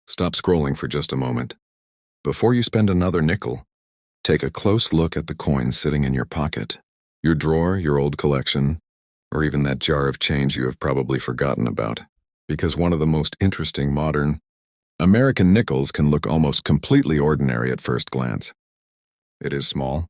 stop scrolling for just a moment. Before you spend another nickel, take a close look at the coins sitting in your pocket, your drawer, your old collection, or even that jar of change you have probably forgotten about. Because one of the most interesting modern American nickels can look almost completely ordinary at first glance. It is small.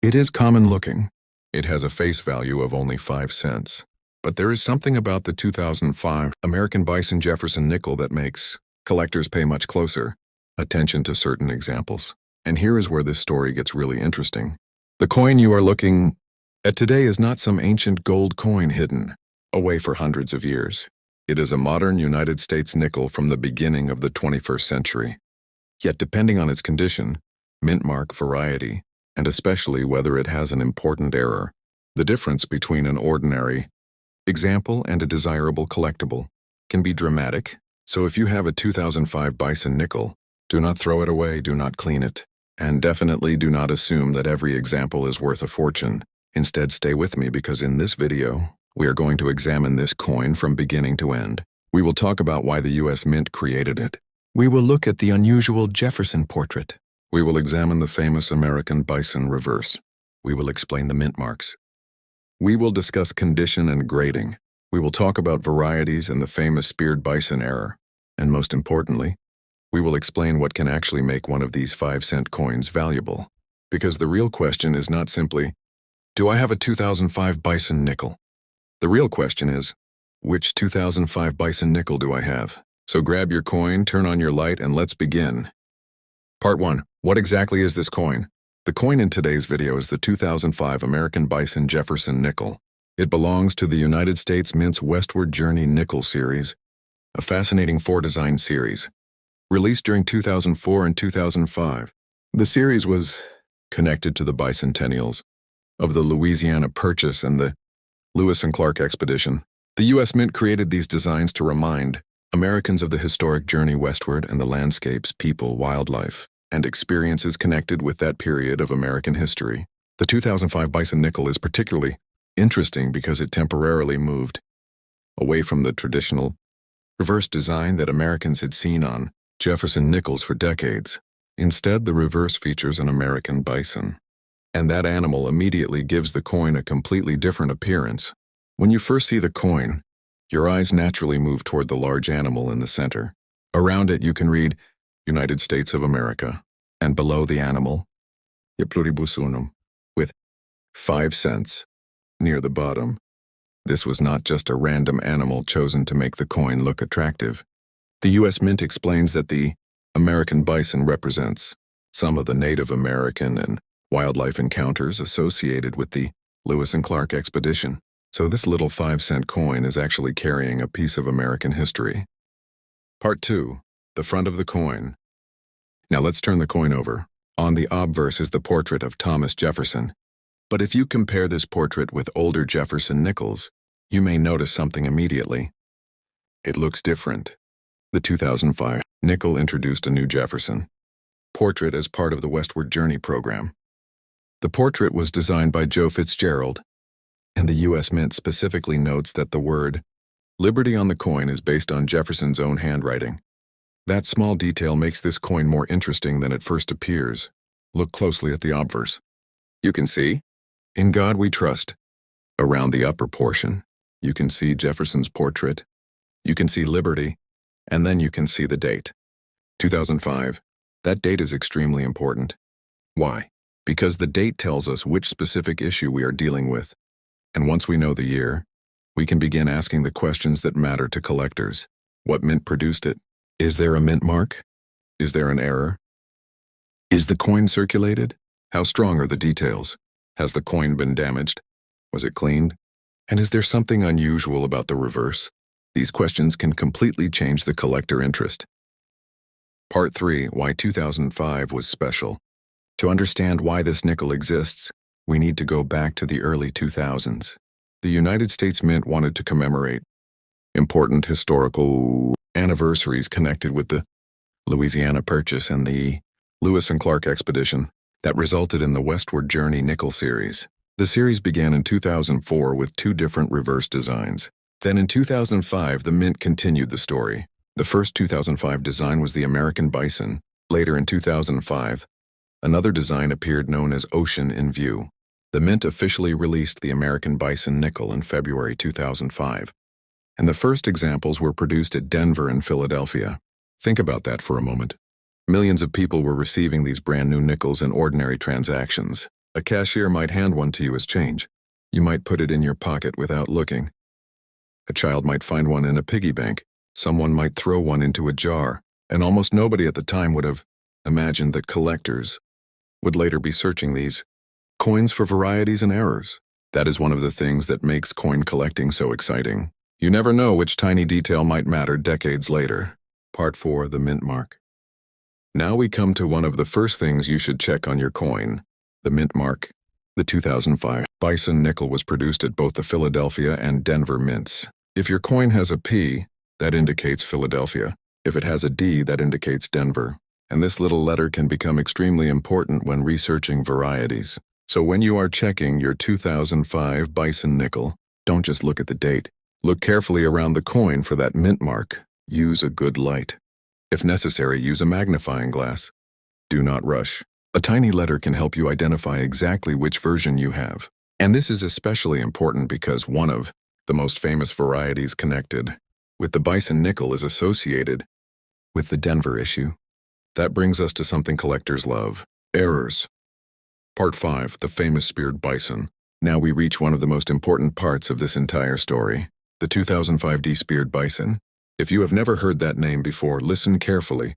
It is common looking. It has a face value of only 5 cents. But there is something about the 2005 American Bison Jefferson Nickel that makes collectors pay much closer attention to certain examples. And here is where this story gets really interesting. The coin you are looking at today is not some ancient gold coin hidden away for hundreds of years. It is a modern United States nickel from the beginning of the 21st century. Yet depending on its condition, mint mark, variety, and especially whether it has an important error, the difference between an ordinary example and a desirable collectible can be dramatic. So if you have a 2005 Bison Nickel, do not throw it away, do not clean it, and definitely do not assume that every example is worth a fortune. Instead, stay with me because in this video, we are going to examine this coin from beginning to end. We will talk about why the U.S. Mint created it. We will look at the unusual Jefferson portrait. We will examine the famous American Bison reverse. We will explain the mint marks. We will discuss condition and grading. We will talk about varieties and the famous Speared Bison error. And most importantly, we will explain what can actually make one of these 5-cent coins valuable. Because the real question is not simply, do I have a 2005 Bison Nickel? The real question is, which 2005 Bison Nickel do I have? So grab your coin, turn on your light, and let's begin. Part 1. What exactly is this coin? The coin in today's video is the 2005 American Bison Jefferson Nickel. It belongs to the United States Mint's Westward Journey Nickel series, a fascinating 4-design series. Released during 2004 and 2005, the series was connected to the bicentennials of the Louisiana Purchase and the Lewis and Clark expedition. The U.S. Mint created these designs to remind Americans of the historic journey westward and the landscapes, people, wildlife, and experiences connected with that period of American history. The 2005 Bison Nickel is particularly interesting because it temporarily moved away from the traditional reverse design that Americans had seen on Jefferson nickels for decades. Instead, the reverse features an American bison. And that animal immediately gives the coin a completely different appearance. When you first see the coin, your eyes naturally move toward the large animal in the center. Around it you can read United States of America, and below the animal, Je pluribus unum, with 5 cents near the bottom. This was not just a random animal chosen to make the coin look attractive. The U.S. Mint explains that the American bison represents some of the Native American and wildlife encounters associated with the Lewis and Clark expedition. So this little 5-cent coin is actually carrying a piece of American history. Part 2. The front of the coin. Now let's turn the coin over. On the obverse is the portrait of Thomas Jefferson. But if you compare this portrait with older Jefferson nickels, you may notice something immediately. It looks different. The 2005 nickel introduced a new Jefferson portrait as part of the Westward Journey program. The portrait was designed by Joe Fitzgerald, and the U.S. Mint specifically notes that the word Liberty on the coin is based on Jefferson's own handwriting. That small detail makes this coin more interesting than it first appears. Look closely at the obverse. You can see, "In God We Trust." Around the upper portion, you can see Jefferson's portrait, you can see Liberty, and then you can see the date. 2005. That date is extremely important. Why? Because the date tells us which specific issue we are dealing with. And once we know the year, we can begin asking the questions that matter to collectors. What mint produced it? Is there a mint mark? Is there an error? Is the coin circulated? How strong are the details? Has the coin been damaged? Was it cleaned? And is there something unusual about the reverse? These questions can completely change the collector interest. Part 3. Why 2005 was special. To understand why this nickel exists, we need to go back to the early 2000s. The United States Mint wanted to commemorate important historical anniversaries connected with the Louisiana Purchase and the Lewis and Clark expedition that resulted in the Westward Journey Nickel series. The series began in 2004 with 2 different reverse designs. Then in 2005, the Mint continued the story. The first 2005 design was the American Bison. Later in 2005, another design appeared known as Ocean in View. The Mint officially released the American Bison Nickel in February 2005, and the first examples were produced at Denver and Philadelphia. Think about that for a moment. Millions of people were receiving these brand new nickels in ordinary transactions. A cashier might hand one to you as change. You might put it in your pocket without looking. A child might find one in a piggy bank. Someone might throw one into a jar, and almost nobody at the time would have imagined that collectors would later be searching these coins for varieties and errors. That is one of the things that makes coin collecting so exciting. You never know which tiny detail might matter decades later. Part 4, the mint mark. Now we come to one of the first things you should check on your coin, the mint mark. The 2005 Bison Nickel was produced at both the Philadelphia and Denver mints. If your coin has a P, that indicates Philadelphia. If it has a D, that indicates Denver. And this little letter can become extremely important when researching varieties. So when you are checking your 2005 Bison Nickel, don't just look at the date. Look carefully around the coin for that mint mark. Use a good light. If necessary, use a magnifying glass. Do not rush. A tiny letter can help you identify exactly which version you have. And this is especially important because one of the most famous varieties connected with the Bison Nickel is associated with the Denver issue. That brings us to something collectors love: errors. Part 5, the famous Speared Bison. Now we reach one of the most important parts of this entire story, the 2005 Speared Bison. If you have never heard that name before, listen carefully.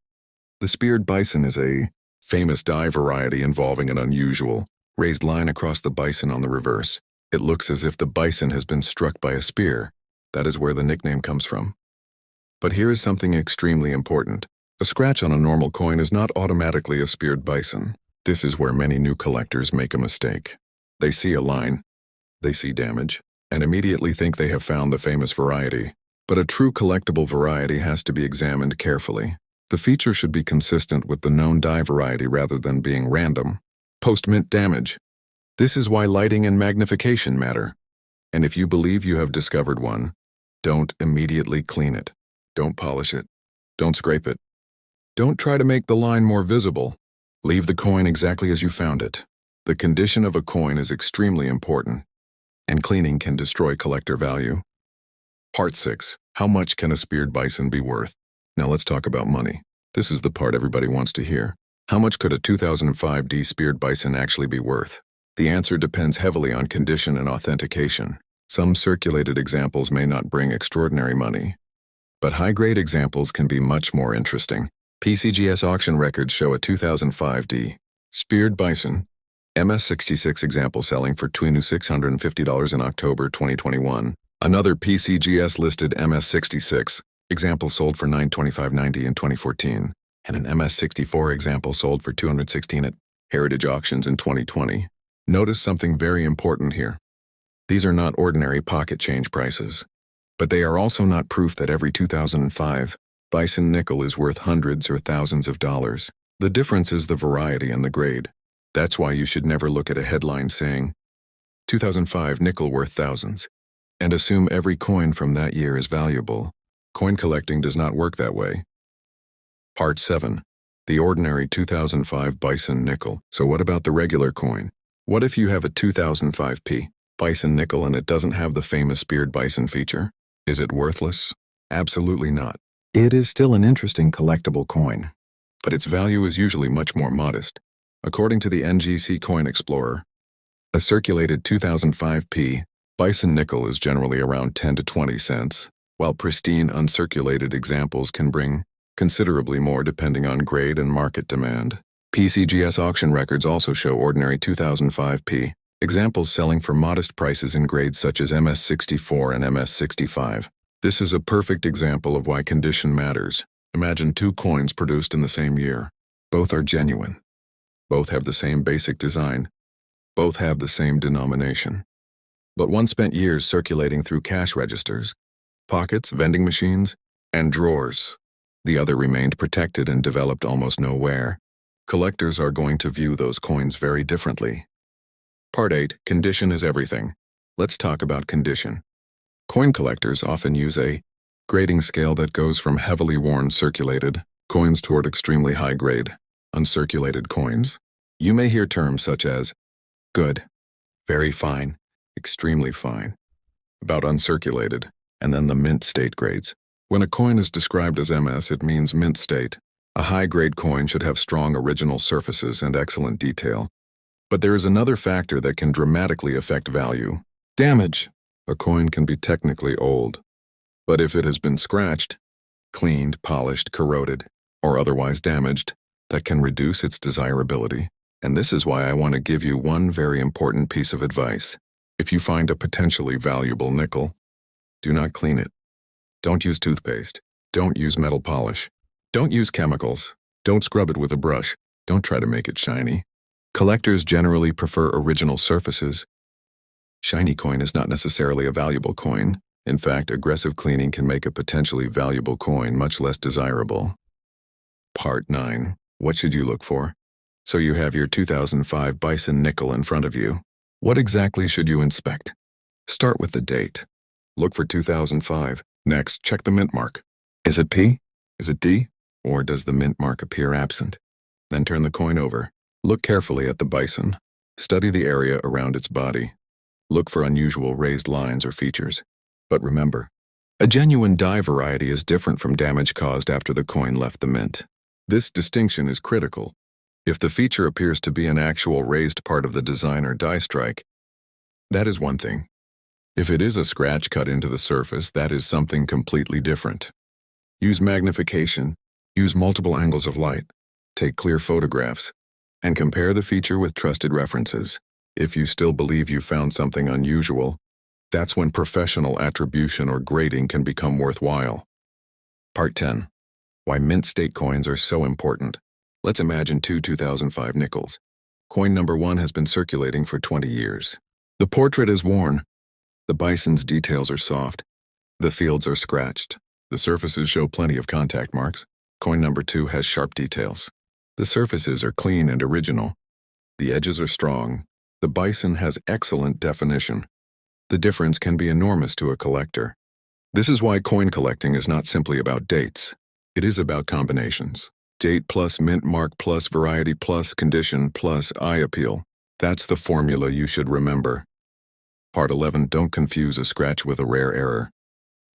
The Speared Bison is a famous die variety involving an unusual, raised line across the bison on the reverse. It looks as if the bison has been struck by a spear. That is where the nickname comes from. But here is something extremely important. A scratch on a normal coin is not automatically a Speared Bison. This is where many new collectors make a mistake. They see a line, they see damage, and immediately think they have found the famous variety. But a true collectible variety has to be examined carefully. The feature should be consistent with the known die variety rather than being random. Post-mint damage. This is why lighting and magnification matter. And if you believe you have discovered one, don't immediately clean it. Don't polish it. Don't scrape it. Don't try to make the line more visible. Leave the coin exactly as you found it. The condition of a coin is extremely important, and cleaning can destroy collector value. Part 6. How much can a Speared Bison be worth? Now let's talk about money. This is the part everybody wants to hear. How much could a 2005 Speared Bison actually be worth? The answer depends heavily on condition and authentication. Some circulated examples may not bring extraordinary money, but high-grade examples can be much more interesting. PCGS auction records show a 2005 Speared Bison MS66 example selling for $2,650 in October 2021. Another PCGS listed MS66 example sold for $925.90 in 2014, and an MS64 example sold for $216 at Heritage Auctions in 2020. Notice something very important here. These are not ordinary pocket change prices, but they are also not proof that every 2005 Bison Nickel is worth hundreds or thousands of dollars. The difference is the variety and the grade. That's why you should never look at a headline saying, 2005 nickel worth thousands, and assume every coin from that year is valuable. Coin collecting does not work that way. Part 7. The ordinary 2005 Bison Nickel. So what about the regular coin? What if you have a 2005 Bison Nickel and it doesn't have the famous Speared Bison feature? Is it worthless? Absolutely not. It is still an interesting collectible coin, but its value is usually much more modest. According to the NGC Coin Explorer, a circulated 2005 Bison Nickel is generally around 10 to 20 cents, while pristine uncirculated examples can bring considerably more depending on grade and market demand. PCGS auction records also show ordinary 2005 examples selling for modest prices in grades such as MS64 and MS65. This is a perfect example of why condition matters. Imagine two coins produced in the same year. Both are genuine. Both have the same basic design. Both have the same denomination. But one spent years circulating through cash registers, pockets, vending machines, and drawers. The other remained protected and developed almost nowhere. Collectors are going to view those coins very differently. Part 8. Condition is everything. Let's talk about condition. Coin collectors often use a grading scale that goes from heavily worn circulated coins toward extremely high-grade, uncirculated coins. You may hear terms such as good, very fine, extremely fine, about uncirculated, and then the mint state grades. When a coin is described as MS, it means mint state. A high-grade coin should have strong original surfaces and excellent detail. But there is another factor that can dramatically affect value: damage. A coin can be technically old, but if it has been scratched, cleaned, polished, corroded, or otherwise damaged, that can reduce its desirability. And this is why I want to give you one very important piece of advice. If you find a potentially valuable nickel, do not clean it. Don't use toothpaste. Don't use metal polish. Don't use chemicals. Don't scrub it with a brush. Don't try to make it shiny. Collectors generally prefer original surfaces. Shiny coin is not necessarily a valuable coin. In fact, aggressive cleaning can make a potentially valuable coin much less desirable. Part 9. What should you look for? So you have your 2005 Bison Nickel in front of you. What exactly should you inspect? Start with the date. Look for 2005. Next, check the mint mark. Is it P? Is it D? Or does the mint mark appear absent? Then turn the coin over. Look carefully at the bison. Study the area around its body. Look for unusual raised lines or features. But remember, a genuine die variety is different from damage caused after the coin left the mint. This distinction is critical. If the feature appears to be an actual raised part of the design or die strike, that is one thing. If it is a scratch cut into the surface, that is something completely different. Use magnification, use multiple angles of light, take clear photographs, and compare the feature with trusted references. If you still believe you found something unusual, that's when professional attribution or grading can become worthwhile. Part 10. Why mint state coins are so important. Let's imagine two 2005 nickels. Coin number 1 has been circulating for 20 years. The portrait is worn. The bison's details are soft. The fields are scratched. The surfaces show plenty of contact marks. Coin number 2 has sharp details. The surfaces are clean and original. The edges are strong. The bison has excellent definition. The difference can be enormous to a collector. This is why coin collecting is not simply about dates. It is about combinations. Date plus mint mark plus variety plus condition plus eye appeal. That's the formula you should remember. Part 11. Don't confuse a scratch with a rare error.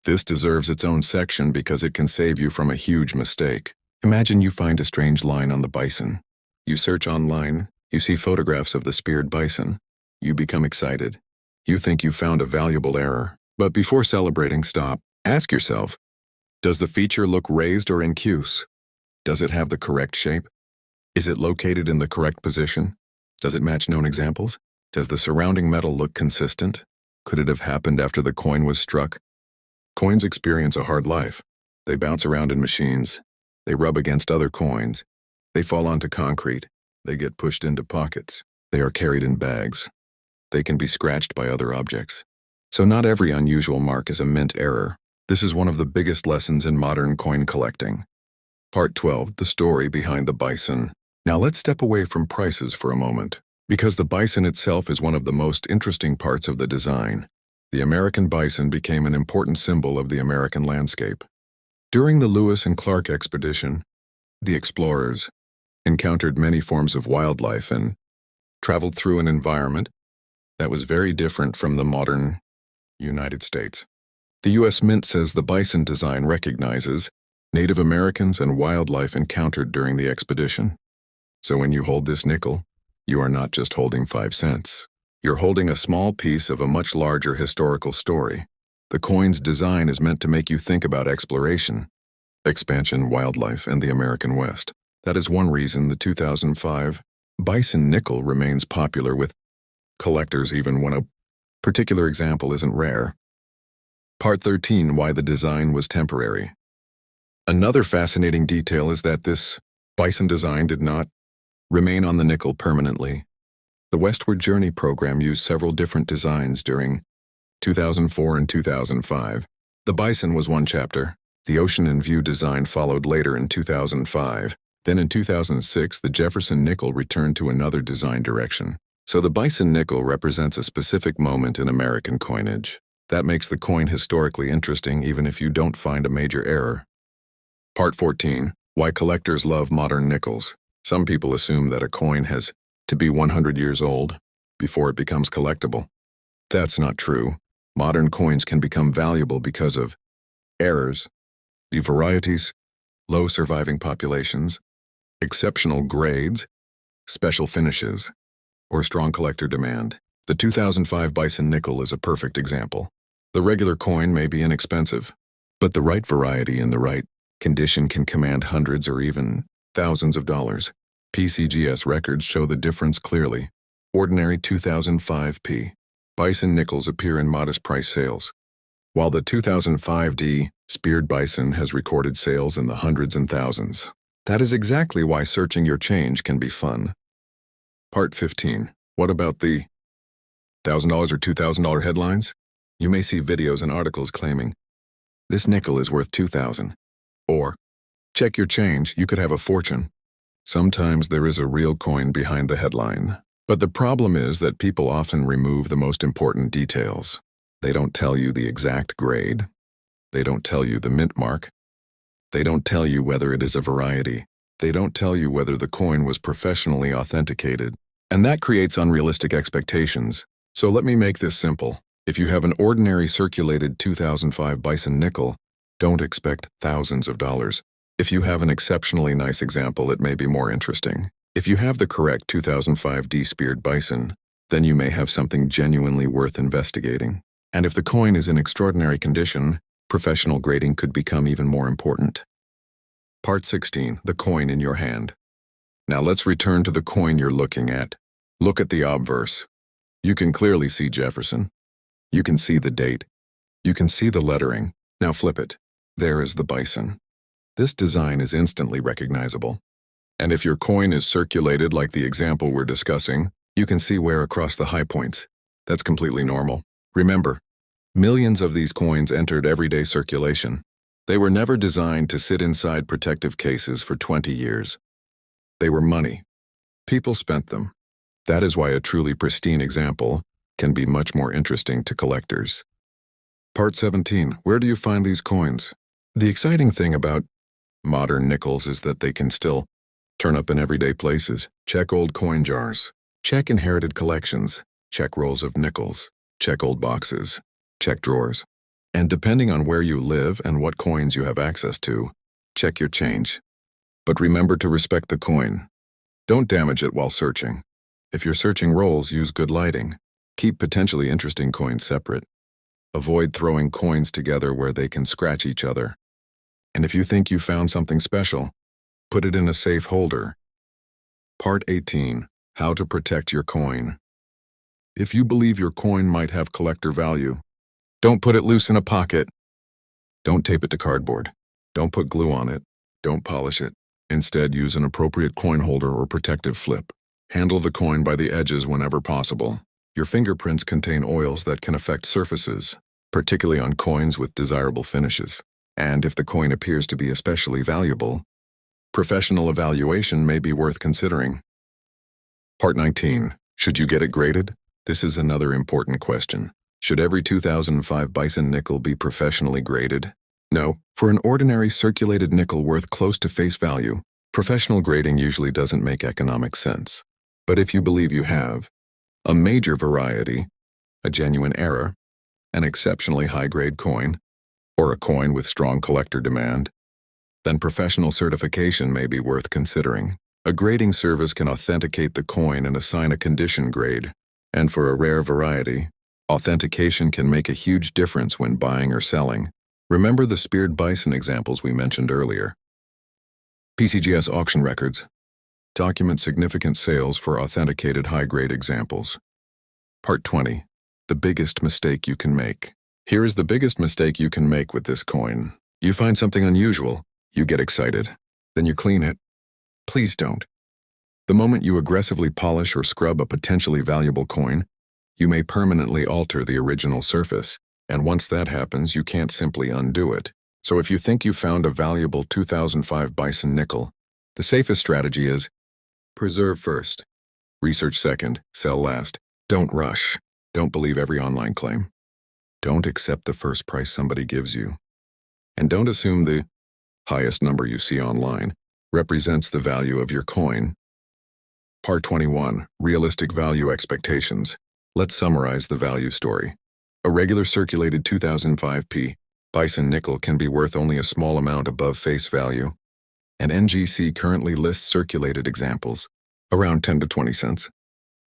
This deserves its own section because it can save you from a huge mistake. Imagine you find a strange line on the bison. You search online, you see photographs of the speared bison. You become excited. You think you found a valuable error. But before celebrating, stop. Ask yourself, does the feature look raised or incuse? Does it have the correct shape? Is it located in the correct position? Does it match known examples? Does the surrounding metal look consistent? Could it have happened after the coin was struck? Coins experience a hard life. They bounce around in machines. They rub against other coins. They fall onto concrete. They get pushed into pockets. They are carried in bags. They can be scratched by other objects. So not every unusual mark is a mint error. This is one of the biggest lessons in modern coin collecting. Part 12. The story behind the bison. Now let's step away from prices for a moment, because the bison itself is one of the most interesting parts of the design. The American bison became an important symbol of the American landscape. During the Lewis and Clark expedition, the explorers encountered many forms of wildlife and traveled through an environment that was very different from the modern United States. The U.S. Mint says the bison design recognizes Native Americans and wildlife encountered during the expedition. So when you hold this nickel, you are not just holding 5 cents. You're holding a small piece of a much larger historical story. The coin's design is meant to make you think about exploration, expansion, wildlife, and the American West. That is one reason the 2005 Bison Nickel remains popular with collectors even when a particular example isn't rare. Part 13. Why the design was temporary. Another fascinating detail is that this bison design did not remain on the nickel permanently. The Westward Journey program used several different designs during 2004 and 2005. The bison was one chapter. The Ocean in View design followed later in 2005. Then in 2006, the Jefferson Nickel returned to another design direction. So the Bison Nickel represents a specific moment in American coinage. That makes the coin historically interesting even if you don't find a major error. Part 14. Why collectors love modern nickels. Some people assume that a coin has to be 100 years old before it becomes collectible. That's not true. Modern coins can become valuable because of errors, the varieties, low surviving populations, exceptional grades, special finishes, or strong collector demand. The 2005 Bison Nickel is a perfect example. The regular coin may be inexpensive, but the right variety in the right condition can command hundreds or even thousands of dollars. PCGS records show the difference clearly. Ordinary 2005 Bison nickels appear in modest price sales, while the 2005 Speared Bison has recorded sales in the hundreds and thousands. That is exactly why searching your change can be fun. Part 15. What about the $1,000 or $2,000 headlines? You may see videos and articles claiming, "This nickel is worth $2,000. Or, "Check your change, you could have a fortune." Sometimes there is a real coin behind the headline. But the problem is that people often remove the most important details. They don't tell you the exact grade. They don't tell you the mint mark. They don't tell you whether it is a variety. They don't tell you whether the coin was professionally authenticated. And that creates unrealistic expectations. So let me make this simple. If you have an ordinary circulated 2005 Bison Nickel, don't expect thousands of dollars. If you have an exceptionally nice example, it may be more interesting. If you have the correct 2005 Speared Bison, then you may have something genuinely worth investigating. And if the coin is in extraordinary condition, professional grading could become even more important. Part 16. The coin in your hand. Now let's return to the coin you're looking at. Look at the obverse. You can clearly see Jefferson. You can see the date. You can see the lettering. Now flip it. There is the bison. This design is instantly recognizable. And if your coin is circulated like the example we're discussing, you can see wear across the high points. That's completely normal. Remember, millions of these coins entered everyday circulation. They were never designed to sit inside protective cases for 20 years. They were money. People spent them. That is why a truly pristine example can be much more interesting to collectors. Part 17. Where do you find these coins? The exciting thing about modern nickels is that they can still turn up in everyday places. Check old coin jars. Check inherited collections. Check rolls of nickels. Check old boxes. Check drawers. And depending on where you live and what coins you have access to, check your change. But remember to respect the coin. Don't damage it while searching. If you're searching rolls, use good lighting. Keep potentially interesting coins separate. Avoid throwing coins together where they can scratch each other. And if you think you found something special, put it in a safe holder. Part 18. How to protect your coin. If you believe your coin might have collector value, don't put it loose in a pocket. Don't tape it to cardboard. Don't put glue on it. Don't polish it. Instead, use an appropriate coin holder or protective flip. Handle the coin by the edges whenever possible. Your fingerprints contain oils that can affect surfaces, particularly on coins with desirable finishes. And if the coin appears to be especially valuable, professional evaluation may be worth considering. Part 19. Should you get it graded? This is another important question. Should every 2005 Bison nickel be professionally graded? No. For an ordinary circulated nickel worth close to face value, professional grading usually doesn't make economic sense. But if you believe you have a major variety, a genuine error, an exceptionally high-grade coin, or a coin with strong collector demand, then professional certification may be worth considering. A grading service can authenticate the coin and assign a condition grade, and for a rare variety, authentication can make a huge difference when buying or selling. Remember the Speared Bison examples we mentioned earlier. PCGS auction records. Document significant sales for authenticated high-grade examples. Part 20. The biggest mistake you can make. Here is the biggest mistake you can make with this coin. You find something unusual, you get excited, then you clean it. Please don't. The moment you aggressively polish or scrub a potentially valuable coin, you may permanently alter the original surface, and once that happens, you can't simply undo it. So if you think you found a valuable 2005 Bison Nickel, the safest strategy is preserve first, research second, sell last. Don't rush. Don't believe every online claim. Don't accept the first price somebody gives you. And don't assume the highest number you see online represents the value of your coin. Part 21, Realistic Value Expectations. Let's summarize the value story. A regular circulated 2005p Bison nickel can be worth only a small amount above face value. An NGC currently lists circulated examples around 10 to 20 cents.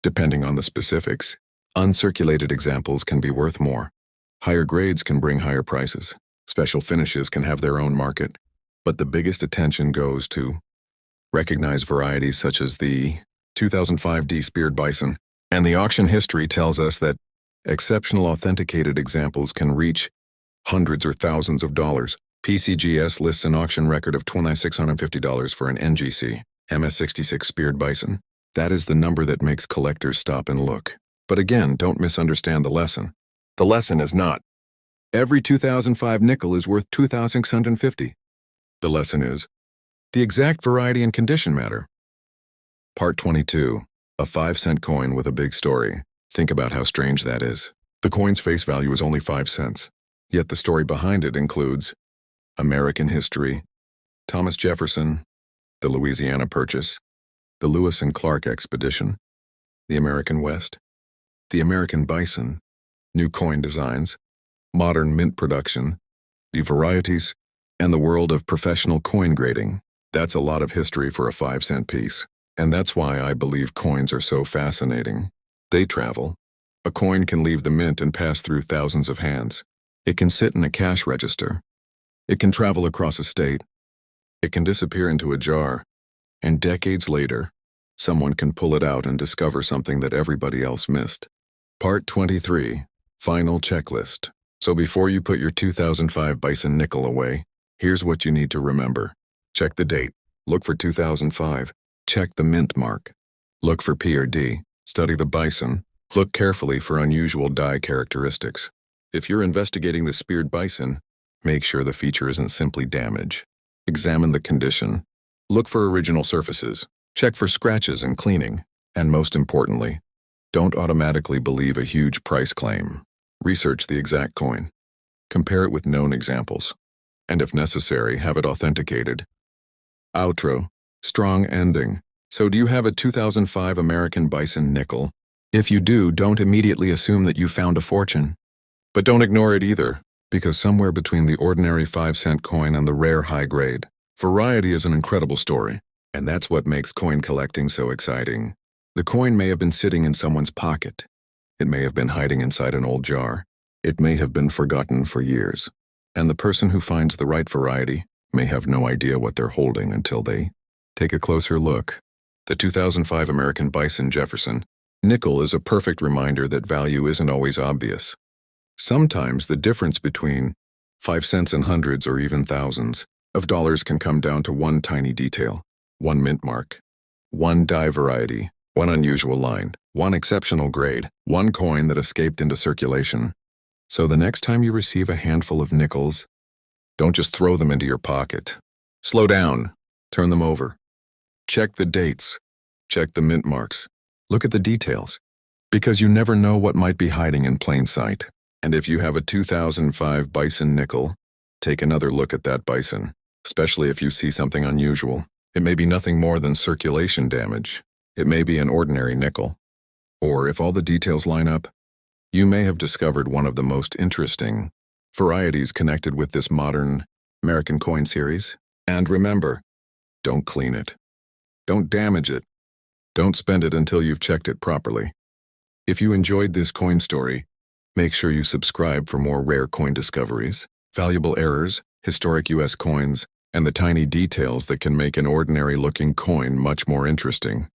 Depending on the specifics, uncirculated examples can be worth more. Higher grades can bring higher prices. Special finishes can have their own market. But the biggest attention goes to recognized varieties such as the 2005D Speared Bison. And the auction history tells us that exceptional authenticated examples can reach hundreds or thousands of dollars. PCGS lists an auction record of $2,650 for an NGC MS66 Speared Bison. That is the number that makes collectors stop and look. But again, don't misunderstand the lesson. The lesson is not every 2005 nickel is worth $2,650. The lesson is the exact variety and condition matter. Part 22. A 5-cent coin with a big story. Think about how strange that is. The coin's face value is only 5 cents. Yet the story behind it includes American history, Thomas Jefferson, the Louisiana Purchase, the Lewis and Clark Expedition, the American West, the American Bison, new coin designs, modern mint production, the varieties, and the world of professional coin grading. That's a lot of history for a 5-cent piece. And that's why I believe coins are so fascinating. They travel. A coin can leave the mint and pass through thousands of hands. It can sit in a cash register. It can travel across a state. It can disappear into a jar. And decades later, someone can pull it out and discover something that everybody else missed. Part 23. Final checklist. So before you put your 2005 Bison Nickel away, here's what you need to remember. Check the date. Look for 2005. Check the mint mark. Look for P or D. Study the bison. Look carefully for unusual die characteristics. If you're investigating the Speared Bison, make sure the feature isn't simply damage. Examine the condition. Look for original surfaces. Check for scratches and cleaning. And most importantly, don't automatically believe a huge price claim. Research the exact coin. Compare it with known examples. And if necessary, have it authenticated. Outro. Strong ending. So do you have a 2005 American Bison Nickel? If you do, don't immediately assume that you found a fortune. But don't ignore it either, because somewhere between the ordinary 5-cent coin and the rare high-grade, variety is an incredible story. And that's what makes coin collecting so exciting. The coin may have been sitting in someone's pocket. It may have been hiding inside an old jar. It may have been forgotten for years. And the person who finds the right variety may have no idea what they're holding until they take a closer look. The 2005 American Bison Jefferson Nickel is a perfect reminder that value isn't always obvious. Sometimes the difference between 5 cents and hundreds or even thousands of dollars can come down to one tiny detail, one mint mark, one die variety, one unusual line, one exceptional grade, one coin that escaped into circulation. So the next time you receive a handful of nickels, don't just throw them into your pocket. Slow down. Turn them over. Check the dates. Check the mint marks. Look at the details. Because you never know what might be hiding in plain sight. And if you have a 2005 Bison Nickel, take another look at that bison, especially if you see something unusual. It may be nothing more than circulation damage. It may be an ordinary nickel. Or if all the details line up, you may have discovered one of the most interesting varieties connected with this modern American coin series. And remember, don't clean it. Don't damage it. Don't spend it until you've checked it properly. If you enjoyed this coin story, make sure you subscribe for more rare coin discoveries, valuable errors, historic U.S. coins, and the tiny details that can make an ordinary-looking coin much more interesting.